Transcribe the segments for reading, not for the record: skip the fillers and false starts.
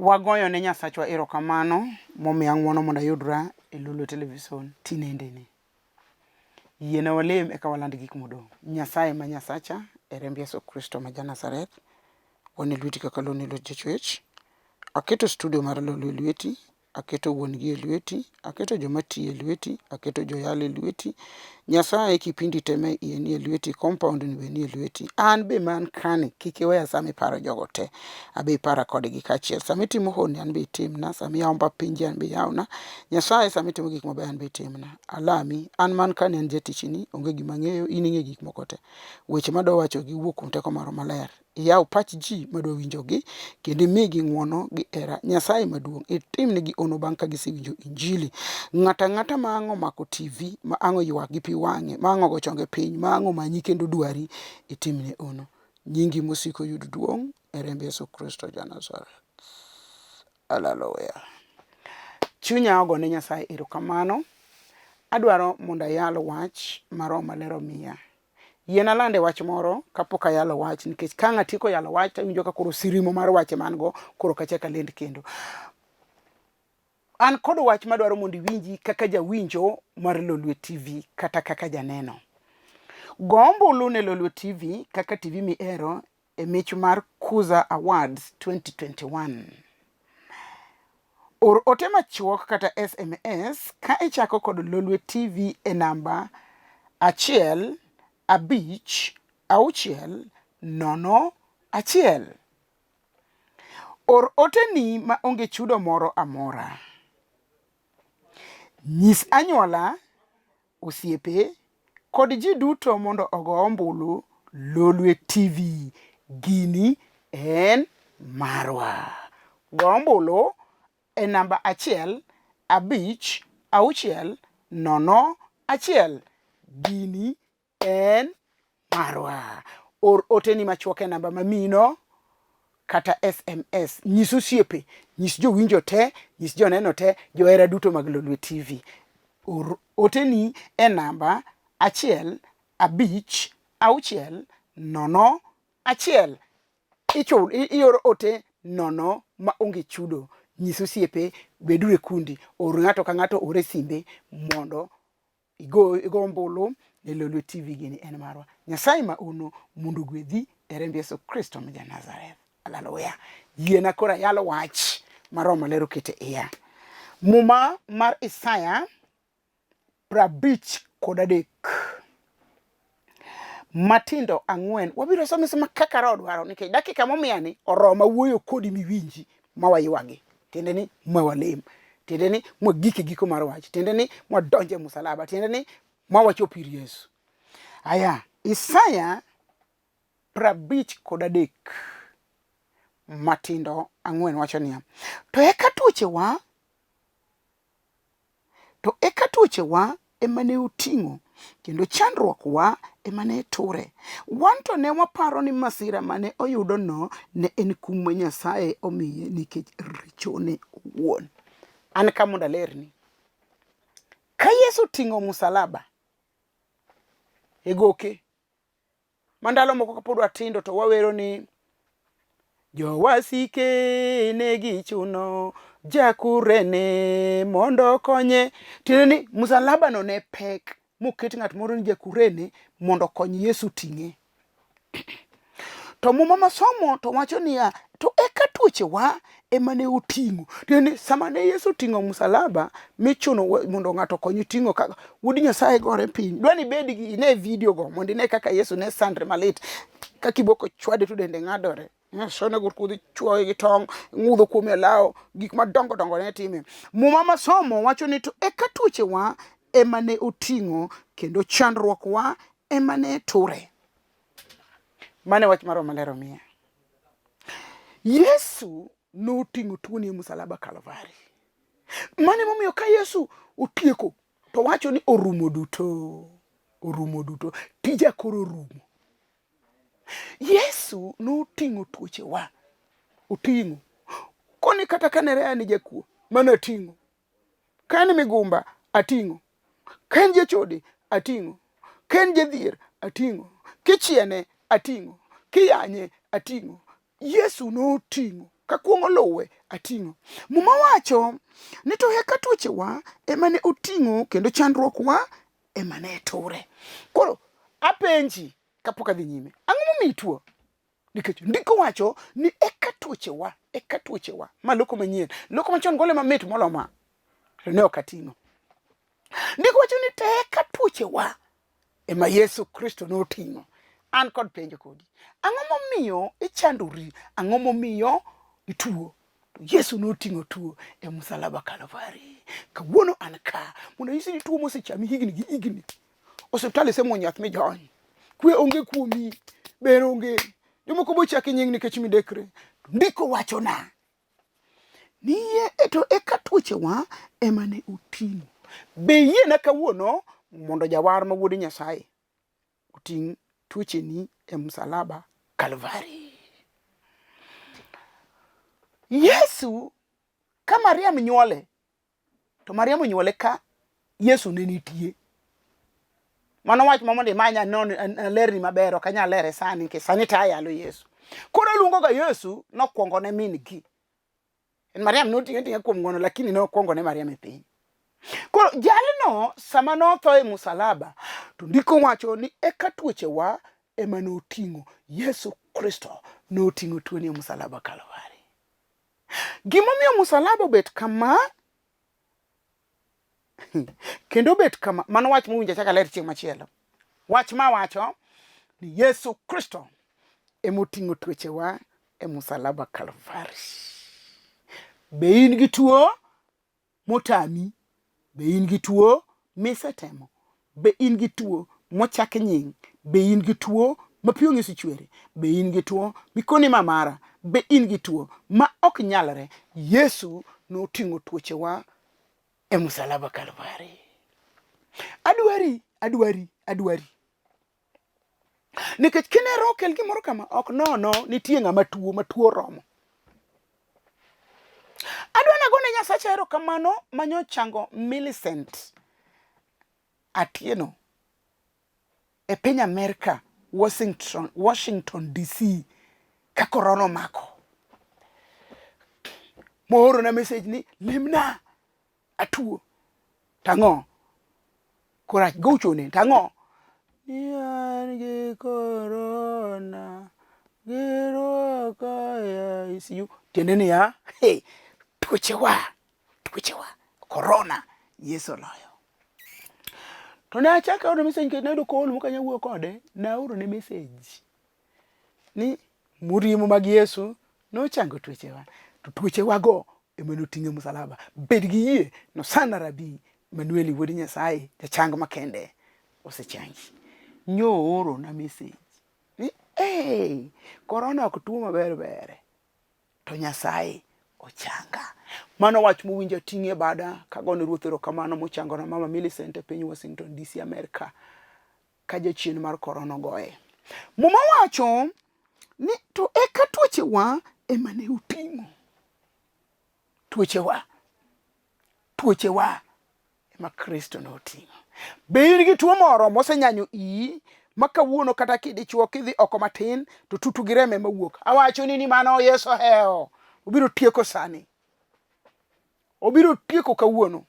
Wagoyo ne Nyasachwa erokamano momiya ng'wono mondo ayudra e Lolwe television tinendeni. Yiena walem eka waland gik modong'. Nyasaye ma Nyasacha e remb Yesu Kristo ma Nazareth. Wan e lweti kaka lone lo jachwech. Aketo studio mar Lolwe e lweti, aketo wuon gi e lweti, aketo joma tiyo e lweti, aketo joyal e lweti. Nyasaye kipindi teme iye e lweti, compound ni be ni e lweti. An be man kani kik iweya sama iparo jogo te. Abe ipara kodgi kaachiel. Sama itimo honni an be itimna, sama iyawo pinje an be iyawna. Nyasaye sama itimo gik mabeyo an be itimna. Alami, an man kani an jatichni, onge gima ng'eyo, in ing'e gik moko te. Weche madwa wacho gi wuok kuom teko maro maler. Iyaw pach ji madwa winjogi kendo imigi ng'wono gi hera. Nyasaye maduong' itimnegi ono bang' ka gisewinjo Injili. Ng'ata ng'ata ma ang' omako TV, ma ang' oywak gi pi wang'e, ma ang' ogo chonge piny, ma ang' omanyi kendo dwari, itimne ono. Nyingi mosiko yud duong' e remb Yesu Kristo ja Nazareth. Hallelujah. Chunya ogone Nyasaye erokamano. Adwaro mondo ayal wach mar MALER omiya. Yiena lande wach moro kapok ayalo wach, nikech ka ng'atieko yalo wach tawinjo ka koro sirimo mar wache man go koro kachaka lend kendo. An kod wach madwaro mondo iwinji kaka jawinjo mar Lolwe TV kata kaka janeno. Go ombulu ne Lolwe TV kaka TV mihero e mich mar Kuza Awards 2021. Or ote machuok kata SMS ka ichako kod Lolwe TV e namba 15601. Or oteni ma onge chudo moro amora. Nyis anyuola, osiepe kod ji duto mondo ogo ombulu Lolwe TV. Gini en marwa. Go ombulu e namba 15601. Gini en marwa. Or oteni machuok e namba mamino kata SMS. Nyis osiepe, nyis jowinjo te, nyis joneno te, johera duto mag Lolwe TV. Or oteni e namba 15601. Ior ote nono ma onge chudo. Nyis osiepe, bedure kundi. Or ng'ato ka ng'ato ore simbe mondo igo ombulu ne Lolwe TV. Gini en marwa. Nyasaye ma ono mondo gwedhi e remb Yesu Kristo ma Nazareth. Hallelujah. Yiena kora yalo wach mar MALER okete iya. Muma mar Isaya 53 matindo 4. Wabiro some sama kaka ro dwaro, nikech dakika momiyani oroma wuoyo kodi miwinji mawaywagi. Tiende ni mawalem. Tiende ni giko mar wach. Tiende ni donje musalaba. Tiende ni mawachop ir Yesu. Aya, Isaya 53 matindo 4 wacho niya. To eka tuochewa emane uting'o, kendo chandruokwa emane ture. Wan to ne waparo ni masira mane oyudono ne en kum ma Nyasaye omiye nikech richone owuon. An ka mondo alerni. Ka Yesu ting'o musalaba e goke, mandalo moko kapod watindo to wawero ni jowasike ne gichuno jakurene mondo konye. Tiende ni musalaba no ne pek moket ng'at moro ni jakurene mondo konye Yesu ting'e. To muma masomo to wacho niya, to eka tuochewa emane uting'o. Tiende ni sama ne Yesu ting'o musalaba michuno mondo ng'ato konye ting'o, kaka Wuod Nyasaye gore piny. Dwani bed gi ine video go mondo ine kaka Yesu ne sandre malit, ka kiboko chwade to dende ng'adore. Shone gur kudhi chuoye gi tong', ng'udho kuome lao, gik madongo dongo ne time. Muma masomo wacho ni to eka tuochewa emane uting'o, kendo chandruokwa emane ture. Mane wach mar MALER omiya. Yesu noting'o tuoni e musalaba Kalvari. Mane momiyo ka Yesu otieko to wacho ni orumo duto. Tija koro orumo. Yesu noting'o tuochewa. Oting'o. Koni kata ka Nereah ni jakuo, mana ting'o. Ka en migumba, ating'o. Ka en jachode, ating'o. Ka en jadhier, ating'o. Kichiene, ating'o. Kiyanye, ating'o. Yesu noting'o. kakuongo Lolwe ating'o. Muma wacho ni to eka tuochewa emane oting'o kendo chandruokwa emane ture. Koro apenji kapok adhi nyime, ang'o momiyo tuo? Nikech ndiko wacho ni eka tuochewa. Ma loko manyien. Loko machon gole mamit moloma. Ne ok ating'o. Ndiko wacho ni te eka tuochewa ema Yesu Kristo noting'o. An kod penjo kodi. Ang'o momiyo ichandori? Ang'o momiyo ituo? Yesu noting'o tuo e msalaba Kalvari. Kawuono an ka mondo isi ni tuo mosechami higni gi higni. Osiptal semo nyath mi jony. Kwe onge kuomi, ber onge. Jomoko bo chaki nying nikech midekre. Ndiko wacho na ni eto eka tuochewa emane oting'o. Be yie na kawuono mondo jawar ma wuod Nyasaye oting' tuocheni e msalaba Kalvari. Yesu ka Mariam nyuole, to Mariam nyuole ka Yesu ne nitie. Mano wach mondo manya non lerni maber ok anya lere sani ke sani ta yalo Yesu. Koro luongo ga Yesu nokwongo ne min gi. En Mariam noting'e kuom ngono lakini nokwongo ne Mariam e piny. Koro jalno sama notho e msalaba to ndiko wacho ni eka tuochewa ema noting'o. Yesu Kristo noting'o tuoni e msalaba Kalvari. Gimomiyo msalaba bet kama kendo bet kama mano wach mowinjo chaka ler chieng' machielo. Wach ma wacho ni Yesu Kristo emoting'o tuochewa e msalaba Kalvari. Be in gi tuo motami? Be in gi tuo misetemo? Be in gi tuo mochak nying? Be in gi tuo mapiyo ng'isi chwere? Be in gi tuo mikoni mamara? Be in gi tuo ma ok nyalre? Yesu noting'o tuochewa e msalaba Kalvari. Adwari. Nikech kinero kel gimoro kama ok nono nitie ng'ama tuo romo. Adwa nagone Nyasache erokamano manyochango Millicent Atieno e piny Amerika, Washington DC, ka korona mako. Mooro na message ni limna atuo. Tang'o? Korach gochone tang'o? Yan gi korona. Gero kaya ICU. Tiende ni ya? Hey. Tuochewa. Korona. Yesu loyo. To ne achaka oro message ke nedo call mukanya wuo kode. Na oro ne message. Ni murimu mag Yesu no chango tuochewa. To tuochewa go emeno ting'e msalaba. Bed gi yie no sana rabi Manueli wuod Nyasaye chang makende osechangi. Nyo oro na message. Ni korona ok tuo maber. To Nyasaye ochanga. Mano wach mowinjo ting'e bada kagone ruoth erokamano mochango na mama Millicent e piny Washington DC Amerika ka jachien mar korona goye. Muma wacho ni to eka tuochewa emane oting'o. Tuochewa ema Kristo noting'o. Be in gi tuo moro mosenyanyo iyi makawuono kata kidichuo kidhi oko matin to tutu gi reme mawuok? Awacho ni mano Yesu heo. Obiro tieko sani. Obiro tieko kawuono.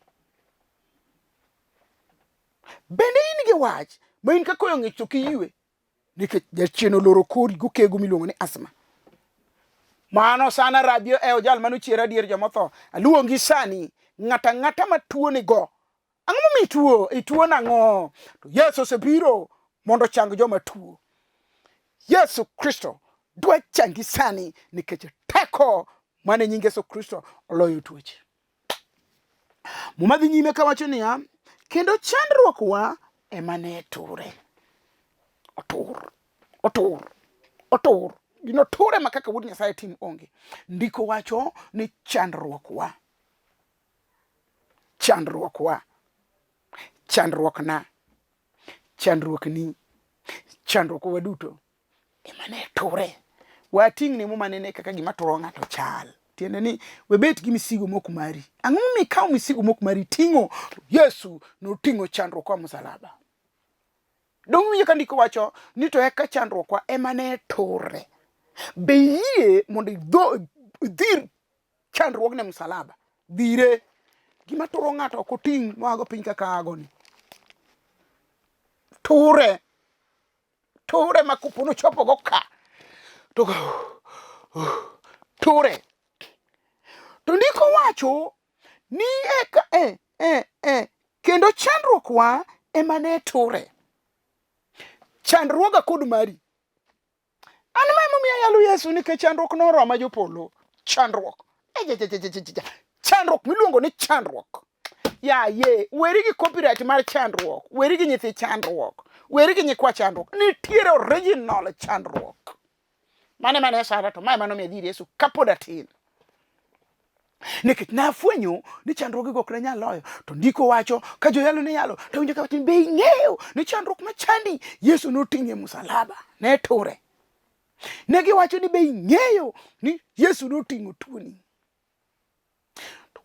Bende in gi wach ma in ka koyo ng'ich to kiywe nikech jachien oloro kori gokego miluongo ni asma. Mano sana rabio ojal mano chiera dier jomotho. Aluongi sani ng'ata matuo ni go. Ang'o momiyo tuo? Ituo nang'o? To Yesu osebiro mondo chang joma tuo. Yesu Kristo dwa changi sani nikech teko mane nyinge Yesu Kristo oloyo tuoche. Mumadhi nyime kawacho niya, kendo chandruokwa emane ture. Otur. Gino ture makaka wuod Nyasaye tim onge. Ndiko wacho ni chandruokwa. Chandruokna. Chandruokni. Chandruokwa duto emane ture. Wating' ni mumanene kaka gima turo ng'ato chal. Tiende ni webet gi misigo mok mari. Ang'o mikaw misigo mok mari ting'o? Yesu noting'o chandruokwa msalaba. Dong winjo ka ndiko wacho ni to eka chandruokwa emane ture. Be yie mondo dhir chandruogne msalaba dhire gima turo ng'ato ok oting' moago piny kaka agoni ture ma kupono chopo go ka to ture to ndiko wacho ni kendo chandruokwa ema ne ture chandruoga kod mari an ma momiyo yalo Yesu nikech chandruok noroma jopolo chandruok chandruok miluongo ni chandruok weri gi copyright mar chandruok weri gi nyithi chandruok weri gi nyikwa chandruok nitiere original chandruok mane sara to mae mano miyo Yesu kapod atin nikech nafwenyo ni chandruok go ok nyal loyo to ndiko wacho ka joyalo ne yalo to winjo ka tin be ing'eyo ni chandruok machandi Yesu noting'e msalaba ne ture ne giwacho ni be ing'eyo ni Yesu noting'o tuoni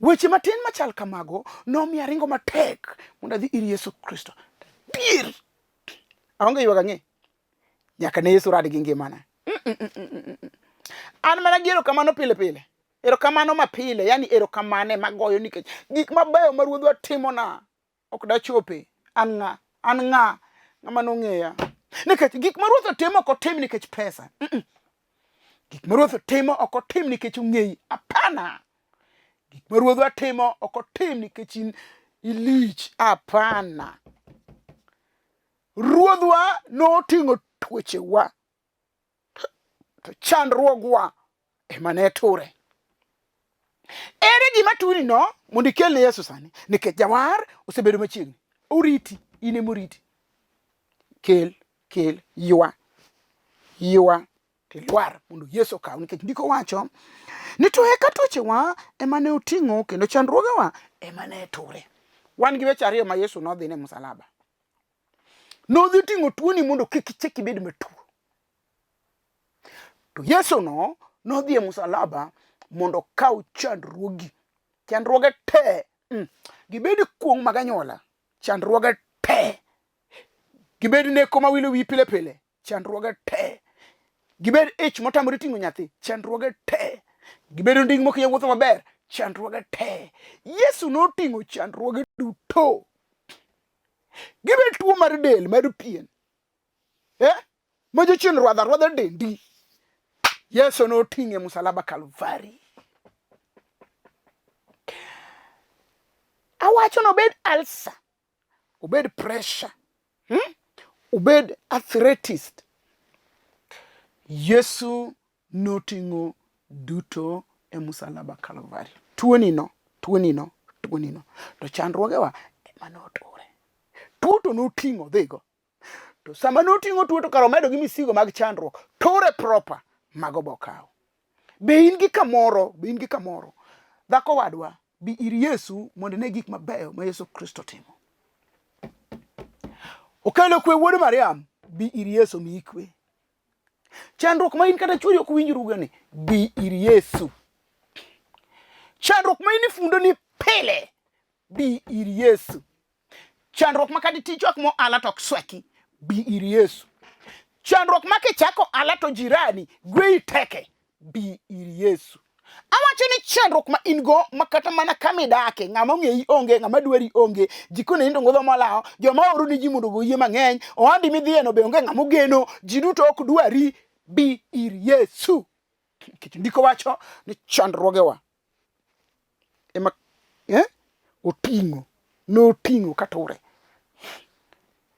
weche matin machal kamago nomiyo aringo matek mondo adhi ir Yesu Kristo dir aonge yuaga ng'e nyaka ne Yesu rad gi ngimana an mana giero kamano pile erokamano mapile yani erokamane magoyo nikech gik mabeyo ma Ruodhwa timona ok dachope an ng'a ng'ama nong'eya nikech gik ma Ruoth timo ok otim nikech pesa gik ma Ruoth timo ok otim nikech ong'eyi apana gik ma Ruodhwa timo ok otim nikech ilich apana Ruodhwa noting'o tuochewa to chandruogwa ema ne ture ere gima turi no mondo ikelne Yesu sani nikech jawar osebedo machiegni oriti ine moriti kel ywa tilwar mondo Yesu okaw nikech ndiko wacho ni to eka tuochewa ema ne oting'o kendo chandruogewa ema ne ture wan gi weche ariyo ma Yesu nodhi ne msalaba nodhi ting'o tuoni mondo kik icheki bed matuo to Yesu nodhi e msalaba mondo kaw chandruoge te gibed kuong' mag anyuola chandruoge te gibed neko mawilo wi pile chandruoge te gibed ich motamore ting'o nyathi chandruoge te gibed nding mok wuotho maber chandruoge te Yesu noting'o chandruoge duto gibed tuo mar del mar pien ma jochien rwadha dendi Yesu noting'e msalaba Kalvari awacho no obed ulcer obed pressure obed arthritis Yesu noting'o duto e msalaba Kalvari tuoni no to chandruogewa ema noture tuo to noting'o dhigo to sama noting'o tuo to karo medo gi misigo mag chandruok ture proper mago bokaw be in gi kamoro dhako wadwa bi ir Yesu mondo ne gik mabeyo ma Yesu Kristo timo okelo kwe wuod Mariam bi ir Yesu mi ikwe chandruok ma in kata chwori ok winjru gani bi ir Yesu chandruok ma in ifundo ni pile bi ir Yesu chandruok ma kadi tichok mo ala tok sweki bi ir Yesu chandruok ma kichako ala to jirani gwe teke bi ir Yesu awacho ni chandruok ma in go makata mana kamidake ng'ama ng'eyi onge ng'ama dwari onge jikone indo ngodho malao joma oro ni ji mondo goyie mang'eny ohandi midhieno be onge ng'ama geno ji duto ok dwari bi ir Yesu kich ndiko wacho ni chandruogewa ema noting'o kature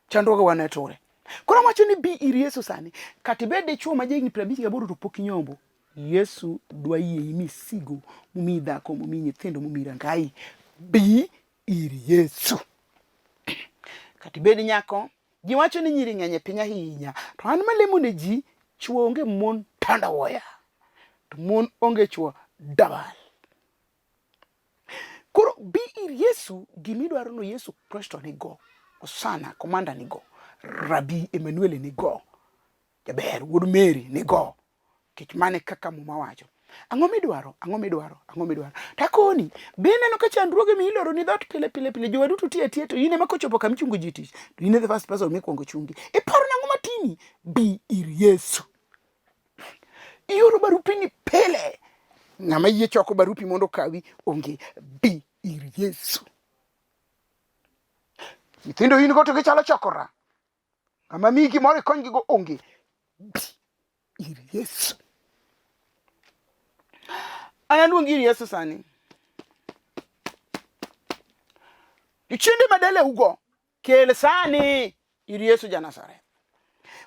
chandruogewa ne ture koro wacho ni bi ir Yesu sani kati bed chuo ma jegni 58 to pok nyombo Yesu dwa yie misigo mumi dhako mumi nyithindo mumi rangai bi ir Yesu kati bed nyako ji wacho ni nyiri ng'enye piny ahinya to an malemo ne ji chuo onge mon tandawoya to mon onge chuo dabal koro bi ir Yesu gimidwaro no Yesu Kristo nigo osana komanda nigo Rabi Emmanuel nigo jaber wuod Mary nigo kich mane kaka muma wacho ang'o midwaro takoni bende no ka chandruoge mi iloro ni dot pile jowadu to tie to yine makochopo kam chungo jiti to yine the first person mikwongo chungi iparo nang'o matini bi ir Yesu ioro barupini pile ng'ama yie choko barupi mondo kawi onge bi ir Yesu. Nyithindo in go to gichalo chokora, ng'ama miyi gimoro ikonygi go onge bi ir Yesu. An aluongi ir Yesu sani. Ichinde madele ugo kel sani ir Yesu ja Nazareth.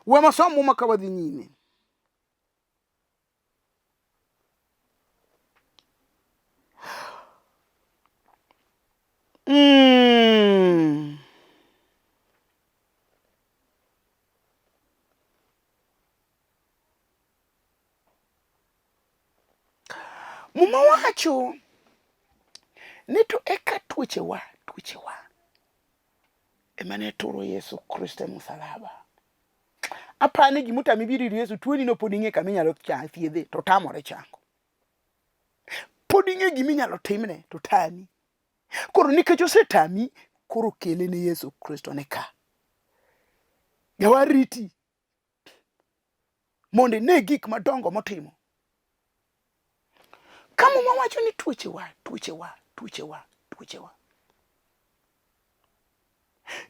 We masomo makawadhi nyime. Muma wacho ni to eka tuochewa emane turo Yesu Kristo musalaba. Apani gimuta mibiri Yesu tuoni no podinge kaminyalo thiedhe to tamore chango. Podinge giminyalo timne to tami. Koro nikech osetami, koro kele ne Yesu Kristo ne ka. Yawariti monde ne gik madongo motimo. Kama mawacho ni tuochewa.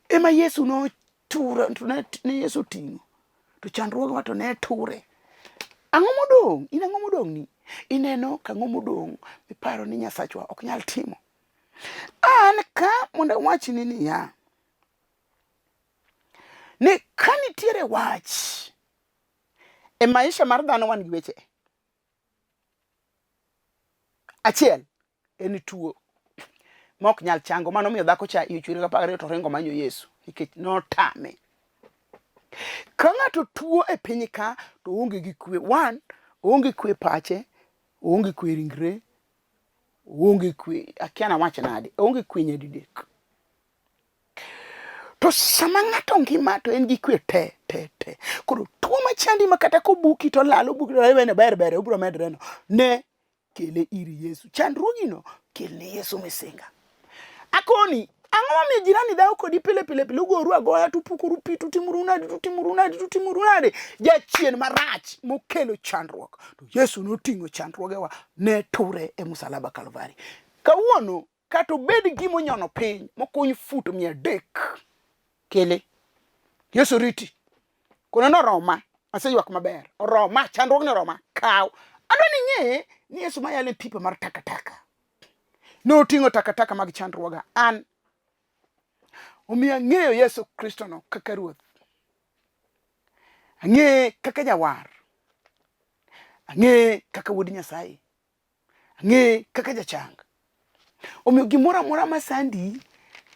Ema Yesu no tura ne Yesu ting'o. To chandruokwa to ne ture. Ang'o modong'? In ang'o modong' ni? Ineno kang'o modong' miparo ni Nyasachwa ok nyal timo. An ka mondo wach ni niya. Ne kanitiere wach e maisha mar dhano wan gi weche. Achiel en tuo mok nyal chango, mano miyo dhako cha ichwiri ka pagre to rengo manyo Yesu nikech notame. Ka ng'ato tuo e piny ka to onge gi kwe. One, onge kwe pache, onge kwe ringre, onge kwe akiana wach nade, onge kwe nyadidek. To sama ng'ato ngima to en gi kwe te. Koro tuo machandi makata kobuki to lalo buki to wene ber obro medre no. Ne kele iri Yesu. Chandruogino kelne Yesu misinga. Akoni ang'o mi jirani dhao kodi pile ugoru agoya tupukuru pi tutimuru nade jachien marach mokelo chandruok. To Yesu noting'o chandruogewa ne ture e musalaba Kalvari. Kawuono kato bed gimo nyono piny mokuny fut 300 kele Yesu riti. Kuna no Roma aseywak maber. Roma chandruok ne Roma kaw. Adoni ng'e ni Yesu mayale tipo mar takataka. No tingo takataka mag chandruoga an. Omiya ng'eyo Yesu Kristo no kaka ruoth. Ang'e kaka jawar. Ang'e kaka wuod Nyasaye. Ang'e kaka jachang. Omiyo gimoro amora masandi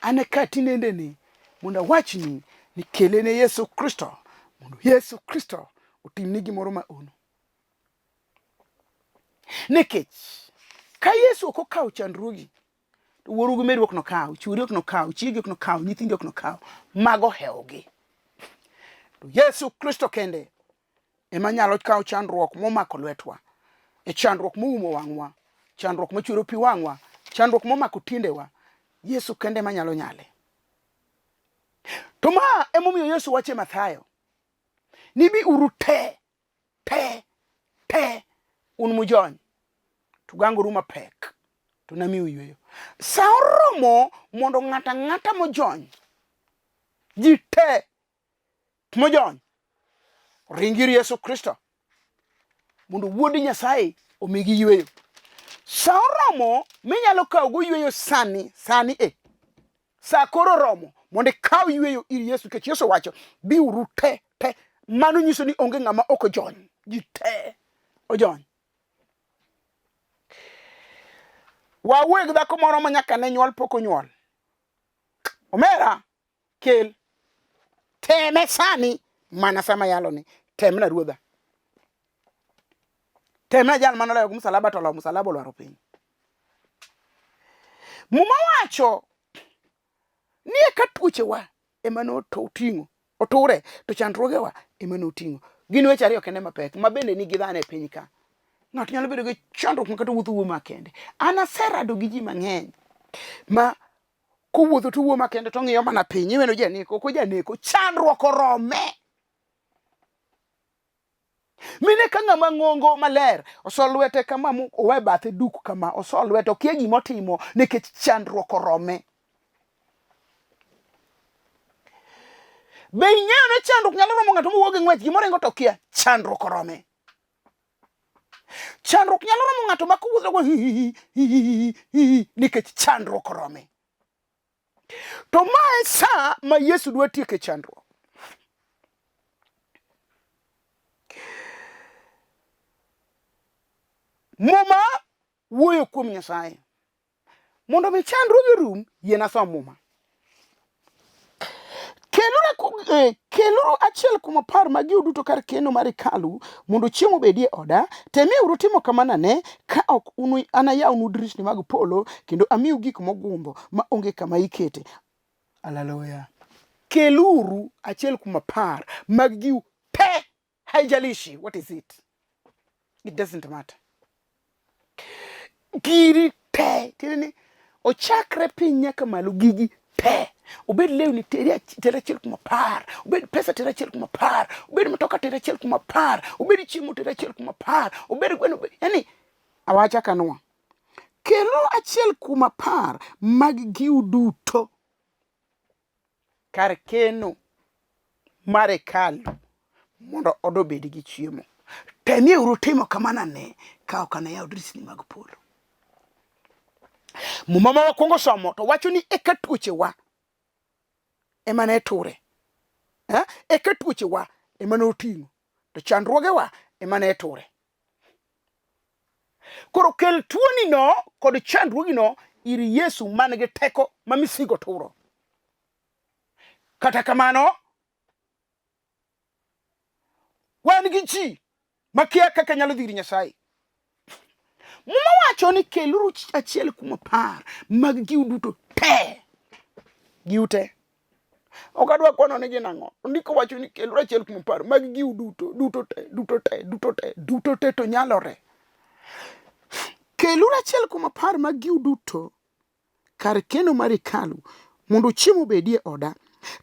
ane katinende ni mondo wachni ni kele ne Yesu Kristo. Mondo Yesu Kristo otimni gimoro ma ono. Nikech ka Yesu ok okawo chandruogi to wuorugi meru ok nokawo, chwori ok nokawo, chiegi ok nokawo, nyithindi ok nokawo, mago hewogi. To Yesu Kristo kende ema nyalo kawo chandruok momako lwetwa, e chandruok moumo wang'wa, chandruok machwero pi wang'wa, chandruok momako tiendewa. Yesu kende ema nyalo nyale. To ma emomiyo Yesu wache Mathayo ni bi uru te un mujony tugangoru mapek to nami uyweyo. Sa oromo mondo ng'ata mojony ji te mojony ringir Yesu Kristo mondo wuod Nyasaye omigi yweyo. Sa oromo minyalo kawo go yweyo sani sa koro romo mondo kaw yweyo ir Yesu kech Yesu wacho bi uru te. Mano nyiso ni onge ng'ama ok ojony, ji te ojony. Waweg dhako moro ma nyaka ne nyuol pok onyuol. Omera kel teme sani mana sama yalo ni temna ruodha. Temna jal manolo musalaba to lo musalaba olwaro piny. Muma wacho ni eka tuochewa emano to uting'o oture to chandruogewa emano uting'o. Gin weche ariyo kende mapek ma bende nigi dhano e piny ka. Ng'ato nyalo bedo gi chandruok makata wuotho wuo makende. An aserado gi ji mang'eny ma kowuotho to wuo makende to ng'iyo mana piny iweno janeko ko janeko chandruok orome. Mine ka ng'ama ng'ongo maler oso lwete kama owe bathe duk kama oso lwete okia gimotimo nikech chandruok orome. Be ing'eyo ni chandruok nyalo romo ng'ato mowuok e ng'wech gimoringo to kia chandruok orome. Chandruok nyalo romo ng'ato ma kowuotho go nikech chandruok orome. To mae sa ma Yesu dwa tieke chandruok. Muma wuoyo kuom Nyasaye. Mondo mi chandruoge rum, yien asom muma. Keluru achiel kuom apar mag giu duto kar keno mar hekalu mondo chiemo bedie oda. Temiuru timo kamano ne ka ok anayawnu dirisni mag polo kendo amiu gik mogumbo ma onge kama ikete. Haleluya. Keluru achiel kuom apar mag giu te. Haijalishi. What is it? It doesn't matter. Giri te. Tireni ochakre piny nyaka malo gigi te. Obed lewni tere achiel kuom apar. Obed pesa tere achiel kuom apar. Obed matoka tere achiel kuom apar. Obed chiemo tere achiel kuom apar. Obed gweno. Yani awacha kanwa. Kelo achiel kuom apar mag giu duto kar keno mar hekalu mondo odo bed gi chiemo. Temieuru timo kamano ne ka ok anayaw dirisni mag polo. Muma ma wakwongo somo to wacho ni eka tuochewa ema ne ture. Eka tuochewa ema ne oting'o. To chandruogewa ema ne ture. Koro kel tuoni no kod chandruogi no ir Yesu man gi teko ma misigo turo. Kata kamano wan gi chi makia kaka nyalo dhiri Nyasaye. Muma wacho ni keluru achiel kuom apar mag giu duto te. Giu te. Okadwa kono ni ginang'o. Ndiko wacho ni keluru achiel kuom apar mag giu duto te to nyalore. Keluru achiel kuom apar mag giu duto kar keno mar hekalu mondo chiemo bedie oda.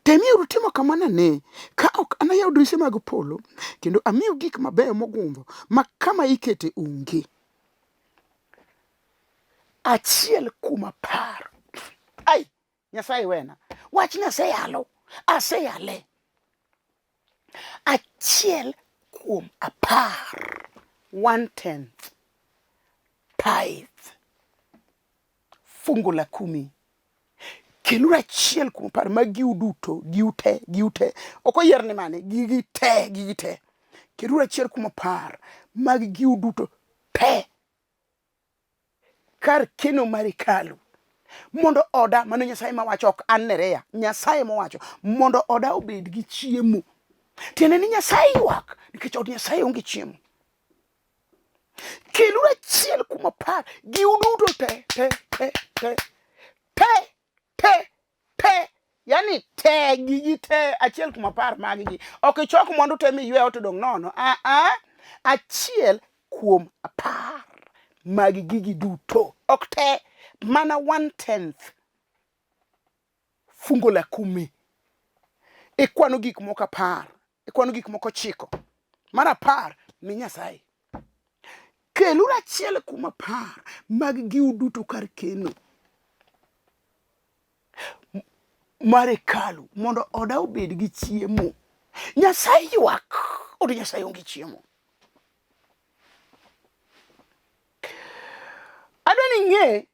Temiuru timo kamano ne ka ok anayaw dirise mag polo kendo amiu gik mabeyo mogumbo ma kama ikete onge. Achiel kuom apar. Ai, Nyasaye wena. Wach Nyasaye alo. Aseyale. Achiel kuom apar. 1/10. Tithe. Fungu la 10. Keluru achiel kuom apar mag giu duto. Giu te. Ok oyier ni mane. Gigi te. Keluru achiel kuom apar mag giu duto te. Kar keno mar hekalu mondo oda mano Nyasaye mawacho ok an Nereah. Nyasaye mawacho mondo oda obed gi chiemo. Tiende ni Nyasaye ywak nikech od Nyasaye onge chiemo. Keluru achiel kuom apar giu duto te. Yani te gigi te achiel kuom apar mag gi. Ok ichok mondo temi ywe ot dong nono. Achiel kuom apar mag gigi duto. Ok te. Mana 1/10. Fungu la 10. Ikwano gik moko apar. Ikwano gik moko 9. Mar apar mi Nyasaye. Keluru achiel kuom apar mag giu duto kar keno mar hekalu mondo oda obed gi chiemo. Nyasaye ywak. Od Nyasaye onge chiemo. Adwani ng'e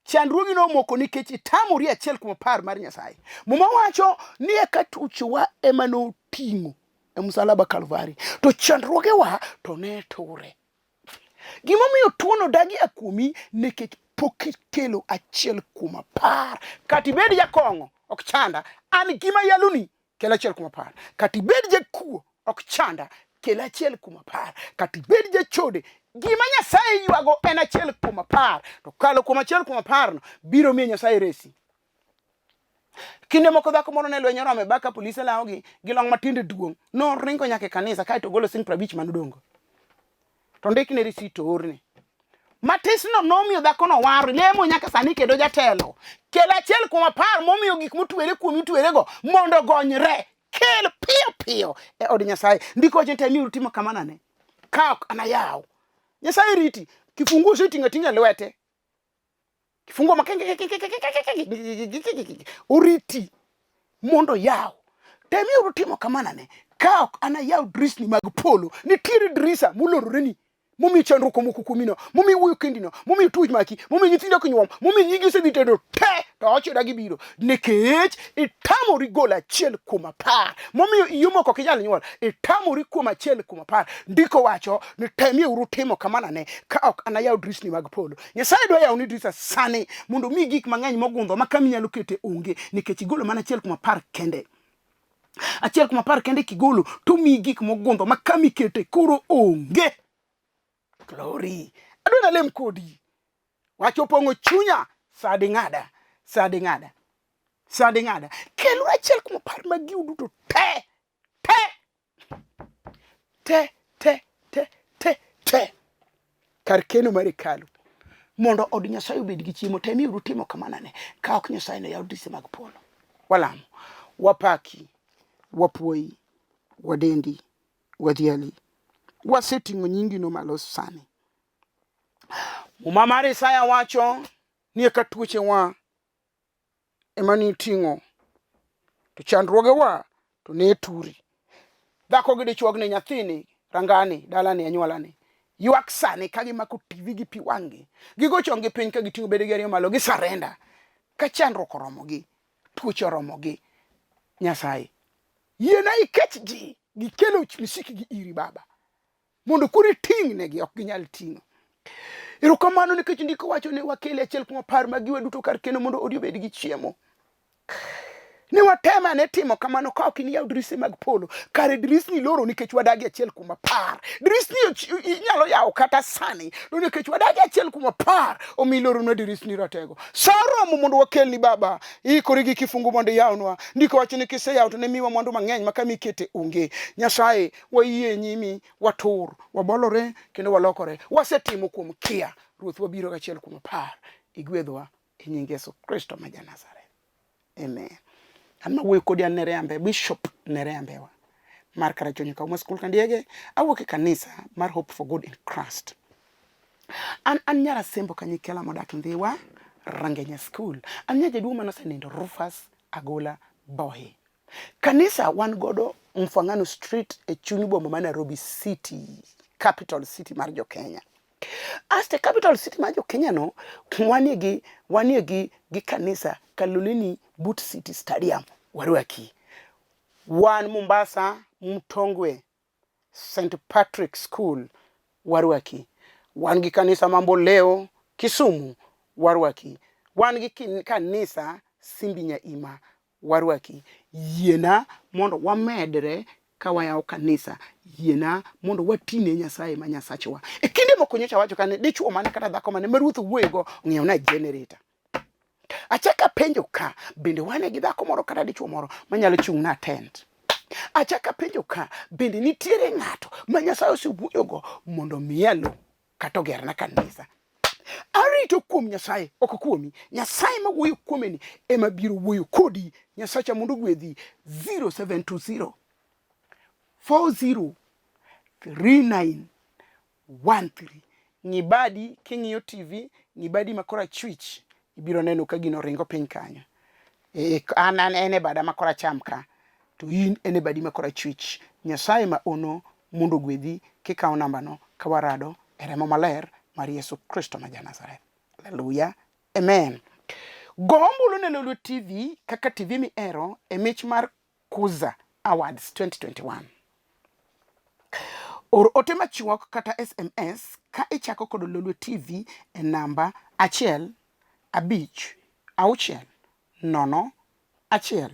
chandruogi no moko nikech itamori achiel kuom apar mar Nyasaye. Muma wacho ni eka tuochewa ema no ting'o e msalaba Kalvari. To chandruogewa to ne ture. Gimomiyo tuono dagi akuomi nikech pok ikelo achiel kuom apar. Kati bed jakong'o ok chanda. An gima yaloni kel achiel kuom apar. Kati bed jakuo ok chanda. Kel achiel kuom apar. Kati bed jachode. Gima Nyasaye ywago en achiel kuom apar. To kalo kuom achiel kuom apar no biro miyo Nyasaye resi. Kinde moko dhako moro ne lwenyo rome baka polise lawogi gi long matinde duong'. No ringo nyaka kanisa kae to golo sing 50 manodongo. To ndikne risit orne. Matisno nomiyo dhako no waro lemo nyaka sani kendo jatelo. Kel achiel kuom apar momiyo gik motwere kuomi twerego mondo gonyre. kel piyo piyo e od Nyasaye. Ndiko wacho temi utimo kamana ne ka ok anayaw. Nyasaye riti kifungu setinga tinga lwete. Kifungu makenge uriti mondo yaw. Temi utimo kamana ne ka ok anayaw drisni mag polo. Nitiere drisa mulororeni. Mumi chandruok moko kumino, mumi wuyo kendino, mumi tuj maki, mumi nyithindo kinyuom, mumi nyigi seditendo te to ochoda gibiro. Nikech itamori gol achiel kuom 10. Mumi iyumo kok inyal nyuol, itamori kuom achiel kuom 10. Ndiko wacho ni temie uru timo kamana ne ka ok anayaw drisni mag polo. Nyasaye dwa yaw ni drisa sani mondo mi gik mang'eny mogundho ma kami nyalo kete onge nikech igolo mana achiel kuom 10 kende. Achiel kuom 10 kende kigolo to mi gik mogundho ma kami kete koro onge. Glory. Aduna lem kodi. Wacho pongo chunya sadi ngada. Kelu achiel kuom 10 mag giu duto te. Kar keno mar hekalu. Mondo od Nyasaye obed gi chiemo temi uru timo kamana ne ka ok Nyasaye ne yaw drise mag polo. Walamo. Wapaki. Wapuoi. Wadendi. Wadhiali. Waseting'o nyingi no malo sani. Muma mar Isaya wacho ni ka tuochewa emani ting'o to chandruokwa to ne turi. Dhako gi dichuog ne nyathini rangani dalani anyuolani ywak sani ka gimako TV gi pi wang'gi. Gigo chongi piny ka giting'o bedegi ariyo malo gi sarenda. Ka chandruok oromogi, tuoche oromogi. Nyasaye yiena ikech ji gikelo misiki gi iri Baba. Mondo kuri ting' negi ok ginyal ting'o. Erokamano nikech ndiko wacho ni wakele achiel kuom 10 mag giwe duto kar keno mondo odi obed gi chiemo. Ni watema ne timo kamano ka ok niyaw drise mag polo. Kare drisni loro nikech wadagi achiel kuom 10. Drisni inyalo yaw kata sani. To nikech wadagi achiel kuom 10 omi loro na drisni ratego. Saromo mondo wakelni Baba. Ikori gi kifungu mondo yawnwa. Ndiko wacho ni kiseyaw to ne miwa mwandu mang'eny ma kami kete onge. Nyasaye wayie nyimi watur wabolore kendo walokore. Wasetimo kuom kia. Ruoth wabiro achiel kuom 10. Igwedhwa e nying Yesu Kristo ma Nazareth. Amen. Amma wuoyo kodi an Nereah Bishop Nereah Mbewa mar Karachonyi Kauma School Kandiege. Awuok e kanisa mar Hope for God in Christ. An nyara sembo kanyikela modak Ndhiwa Rangenya School. An nyaja duoma nosenindo Rufus Agola Bohe. Kanisa wan godo Mfwangano Street e chuny boma ma Nairobi City, capital city mar jo Kenya. Aste capital city mar jo Kenya no wanie gi kanisa Kaloleni Boot City Stadium warwaki. Wan Mombasa Mtongwe St. Patrick School warwaki. Wan gi kanisa Mamboleo Kisumu warwaki. Wan gi kanisa Simbi Nyaima warwaki. Yiena mondo wamedre ka wayaw kanisa. Yiena mondo watine Nyasaye ma Nyasachwa. E kinde moko nyocha wacho kane dichuo mane kata dhako mane maruoth wuoyego ng'iew na generator. Achaka penjo ka bende wane gi dhako moro kata dichuo moro manyalo chung' na tent. Achaka penjo ka bende nitiere ng'ato ma Nyasaye osewuoyogo mondo mielo kata gerna kanisa. Arito kuom Nyasaye ok kuomi. Nyasaye ma wuoyo kuomeni ema biro wuoyo kodi. Nyasacha mondo gwedhi 0720 40 3913. Ngibadi king'iyo TV, ngibadi makora chwich ibiro neno ka gino ringo piny kanyo. An ene bada makora chamka to in ene badi makora chwich. Nyasaye ma ono mondo gwedhi kikaw namba no kawarado e remo maler mar Yesu Kristo ma Nazareth. Hallelujah. Amen. Gombulu ne Lolwe TV kaka TV mi ero e mich mar Kuza Awards 2021. Or ote machuok kata SMS ka ichako kod Lolwe TV e namba 15601.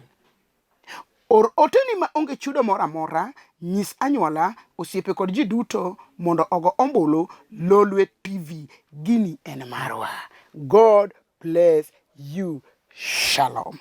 Or ote ni ma onge chudo mora mora, nyis anyuola osiepe kod ji duto mondo ogo ombulu Lolwe TV. Gini en marwa. God bless you. Shalom.